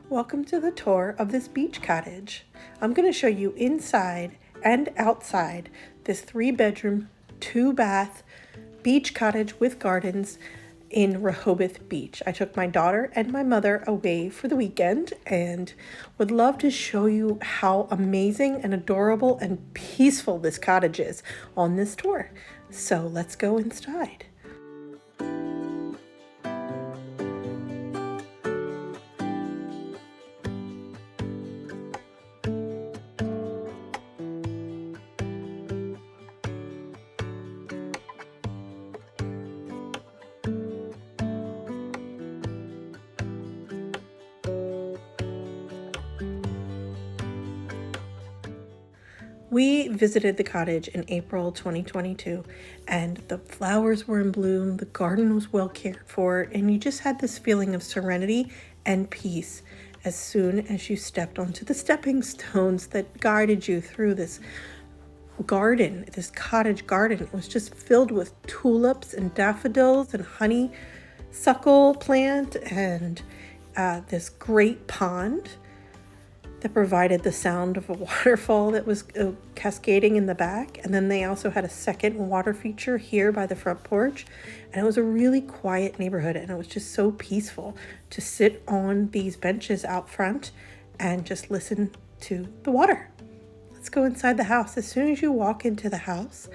Welcome to the tour of this beach cottage. I'm going to show you inside and outside this 3-bedroom, 2-bath beach cottage with gardens in Rehobeth Beach. I took my daughter and my mother away for the weekend and would love to show you how amazing and adorable and peaceful this cottage is on this tour. So let's go inside. We visited the cottage in April 2022, and the flowers were in bloom, the garden was well cared for, and you just had this feeling of serenity and peace as soon as you stepped onto the stepping stones that guided you through this garden, this cottage garden. It was just filled with tulips and daffodils and honeysuckle plant and this great pond that provided the sound of a waterfall that was cascading in the back. And then they also had a second water feature here by the front porch. And it was a really quiet neighborhood, and it was just so peaceful to sit on these benches out front and just listen to the water. Let's go inside the house. As soon as you walk into the house,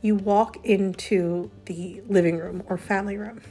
you walk into the living room or family room.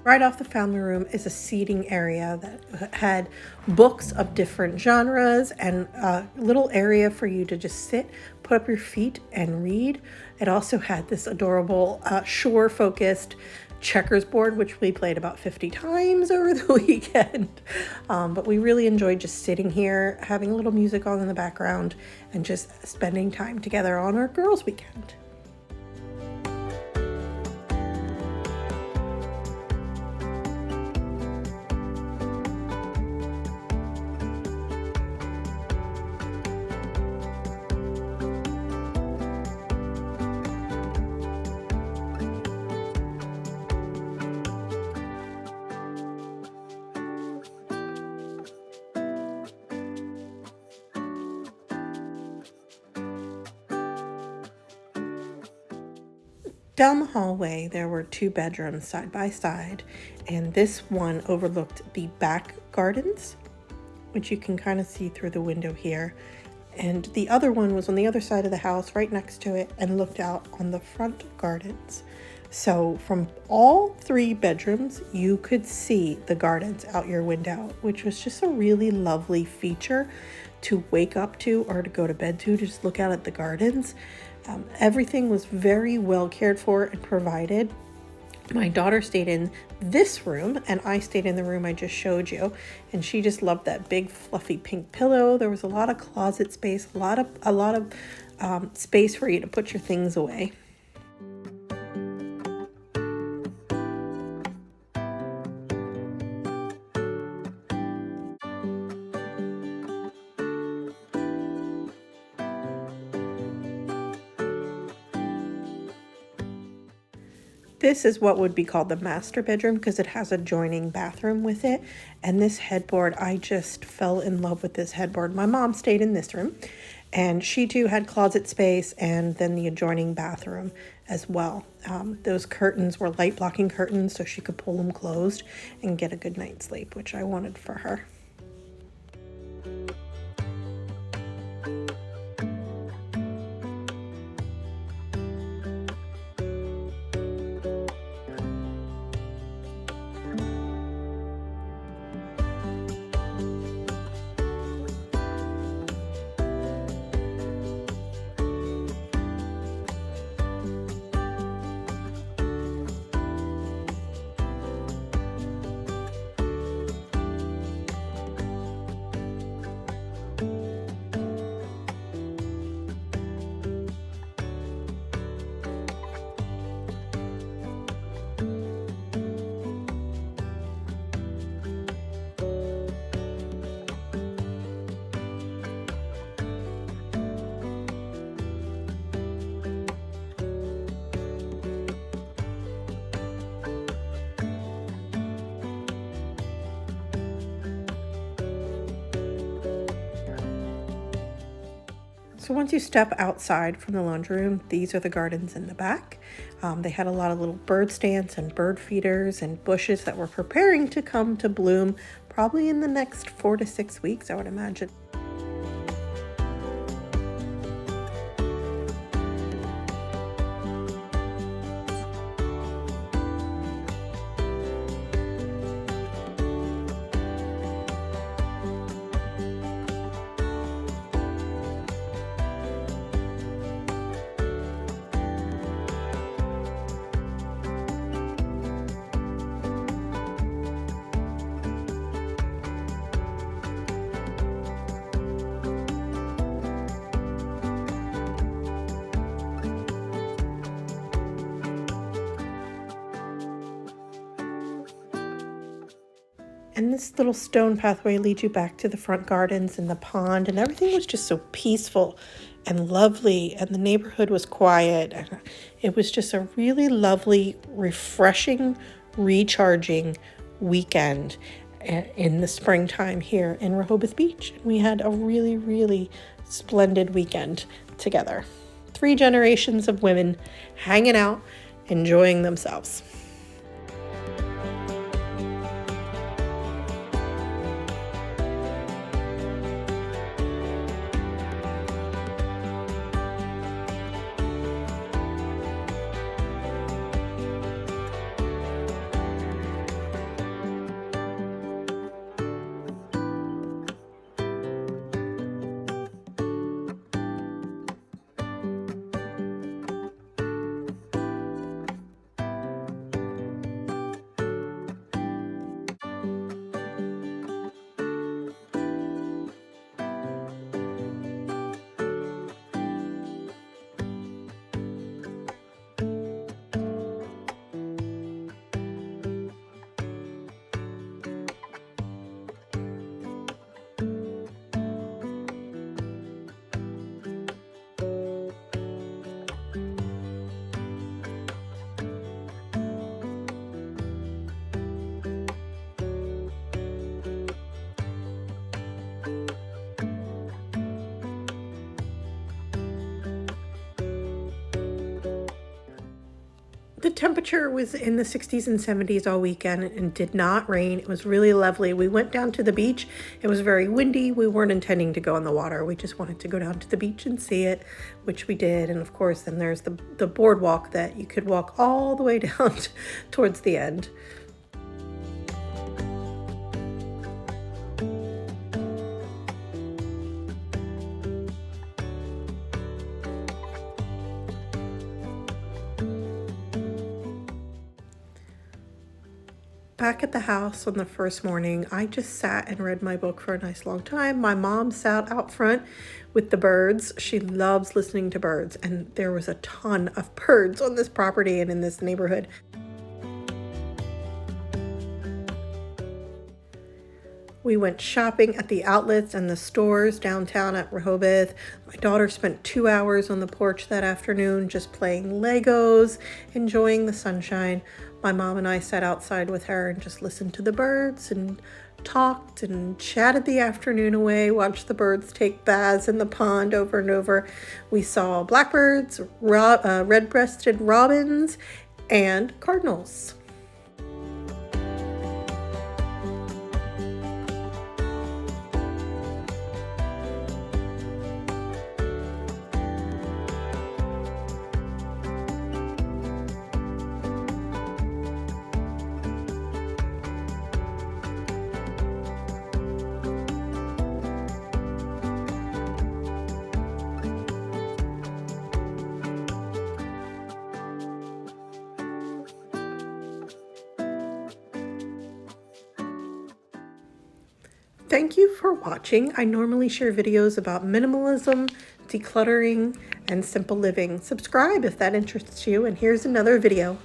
Right off the family room is a seating area that had books of different genres and a little area for you to just sit, put up your feet, and read. It also had this adorable shore-focused checkers board, which we played about 50 times over the weekend. But we really enjoyed just sitting here, having a little music on in the background, and just spending time together on our girls' weekend. Down the hallway, there were 2 bedrooms side by side, and this one overlooked the back gardens, which you can kind of see through the window here. And the other one was on the other side of the house, right next to it, and looked out on the front gardens. So from all 3 bedrooms, you could see the gardens out your window, which was just a really lovely feature to wake up to or to go to bed to just look out at the gardens. Everything was very well cared for and provided. My daughter stayed in this room, and I stayed in the room I just showed you, and she just loved that big fluffy pink pillow. There was a lot of closet space, a lot of space for you to put your things away. This is what would be called the master bedroom because it has a adjoining bathroom with it. And this headboard, I just fell in love with this headboard. My mom stayed in this room, and she too had closet space and then the adjoining bathroom as well. Those curtains were light blocking curtains, so she could pull them closed and get a good night's sleep, which I wanted for her. So once you step outside from the laundry room, these are the gardens in the back. They had a lot of little bird stands and bird feeders and bushes that were preparing to come to bloom probably in the next 4 to 6 weeks, I would imagine. And this little stone pathway leads you back to the front gardens and the pond, and everything was just so peaceful and lovely, and the neighborhood was quiet. And it was just a really lovely, refreshing, recharging weekend in the springtime here in Rehobeth Beach. We had a really, really splendid weekend together. 3 generations of women hanging out, enjoying themselves. The temperature was in the 60s and 70s all weekend and did not rain. It was really lovely. We went down to the beach. It was very windy. We weren't intending to go in the water. We just wanted to go down to the beach and see it, which we did. And of course, then there's the boardwalk that you could walk all the way down towards the end. Back at the house on the first morning, I just sat and read my book for a nice long time. My mom sat out front with the birds. She loves listening to birds, and there was a ton of birds on this property and in this neighborhood. We went shopping at the outlets and the stores downtown at Rehobeth. My daughter spent 2 hours on the porch that afternoon just playing Legos, enjoying the sunshine. My mom and I sat outside with her and just listened to the birds and talked and chatted the afternoon away, watched the birds take baths in the pond over and over. We saw blackbirds, red-breasted robins, and cardinals. Thank you for watching. I normally share videos about minimalism, decluttering, and simple living. Subscribe if that interests you, and here's another video.